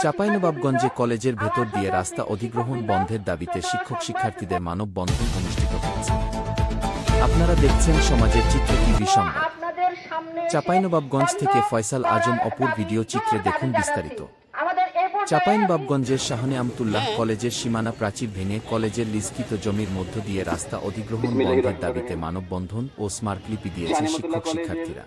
চাঁপাইনবাবগঞ্জে কলেজের ভেতর দিয়ে রাস্তা অধিগ্রহণ বন্ধের দাবিতে শিক্ষক-শিক্ষার্থীদের মানববন্ধন অনুষ্ঠিত হয়েছে। আপনারা দেখছেন সমাজের চিত্র টিভি সংবাদ। চাঁপাইনবাবগঞ্জ থেকে ফয়সাল আজম অপুর ভিডিও চিত্রে দেখুন বিস্তারিত। চাঁপাইনবাবগঞ্জের শাহনে আমতুল্লাহ কলেজের সীমানা প্রাচীর ভেঙে কলেজের লিজকৃত জমির মধ্য দিয়ে রাস্তা অধিগ্রহণ বন্ধের দাবিতে মানববন্ধন ও স্মারকলিপি দিয়েছে শিক্ষক-শিক্ষার্থীরা।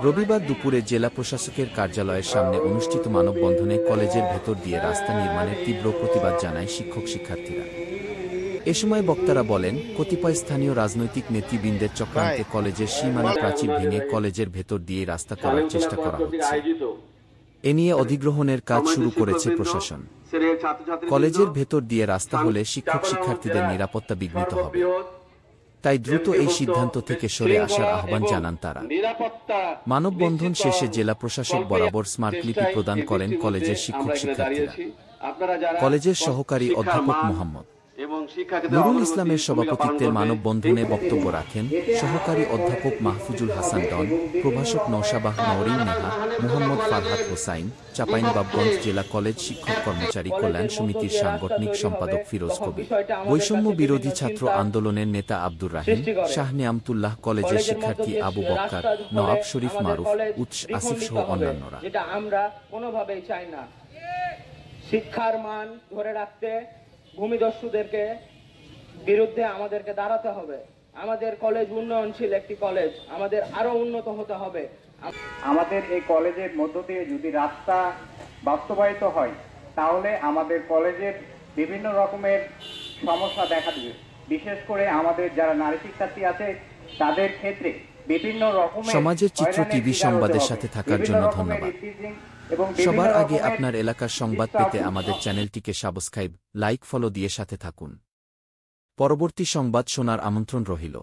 রবিবার দুপুরে জেলা প্রশাসকের কার্যালয়ের সামনে অনুষ্ঠিত মানববন্ধনে কলেজের ভেতর দিয়ে রাস্তা নির্মাণের তীব্র প্রতিবাদ জানায় শিক্ষক-শিক্ষার্থীরা। এ সময় বক্তারা বলেন, কতিপয় স্থানীয় রাজনৈতিক নেতৃবৃন্দের চক্রান্তে কলেজের সীমানা প্রাচীর ভেঙে কলেজের ভেতর দিয়ে রাস্তা করার চেষ্টা করা হচ্ছে। এ নিয়ে অধিগ্রহণের কাজ শুরু করেছে প্রশাসন। কলেজের ভেতর দিয়ে রাস্তা হলে শিক্ষক-শিক্ষার্থীদের নিরাপত্তা বিঘ্নিত হবে, তাই দ্রুত এই সিদ্ধান্ত থেকে সরে আসার আহ্বান জানান তারা। মানববন্ধন শেষে জেলা প্রশাসক বরাবর স্মারকলিপি প্রদান করেন কলেজের শিক্ষক-শিক্ষার্থীরা। কলেজের সহকারী অধ্যাপক মোহাম্মদ নুরুল ইসলামের সভাপতিত্বে মানববন্ধনে বক্তব্য রাখেন সহকারী অধ্যাপক মাহফুজুল হাসান ডন, প্রভাষক নওশাবাহ নওরিন নেহা, মোহাম্মদ ফারহাত হোসাইন, চাঁপাইনবাবগঞ্জ জেলা কলেজ শিক্ষক কর্মচারী কল্যাণ সমিতির সাংগঠনিক সম্পাদক ফিরোজ কবির, বৈষম্য বিরোধী ছাত্র আন্দোলনের নেতা আব্দুর রাহিম, শাহনে আমতুল্লাহ কলেজের শিক্ষার্থী আবু বক্কার, নওয়াব শরীফ মারুফ, উৎস আসিফ সহ অন্যান্যরা। যেটা আমরা কোনোভাবেই চাই না। শিক্ষার মান ধরে রাখতে ভূমিদস্যুদেরকে বিরুদ্ধে আমাদেরকে দাঁড়াতে হবে। আমাদের কলেজ উন্নয়নশীল একটি কলেজ, আমাদের আরো উন্নত হতে হবে। আমাদের এই কলেজের মধ্য দিয়ে যদি রাস্তা বাস্তবায়িত হয়, তাহলে আমাদের কলেজের বিভিন্ন রকমের সমস্যা দেখা দিবে। বিশেষ করে আমাদের যারা নারী শিক্ষার্থী আছে তাদের ক্ষেত্রে বিভিন্ন রকমের। সমাজের চিত্র টিভি সংবাদের সাথে থাকার জন্য ধন্যবাদ। সবার আগে আপনার এলাকার সংবাদ পেতে আমাদের চ্যানেলটিকে সাবস্ক্রাইব, লাইক, ফলো দিয়ে সাথে থাকুন। পরবর্তী সংবাদ শোনার আমন্ত্রণ রহিল।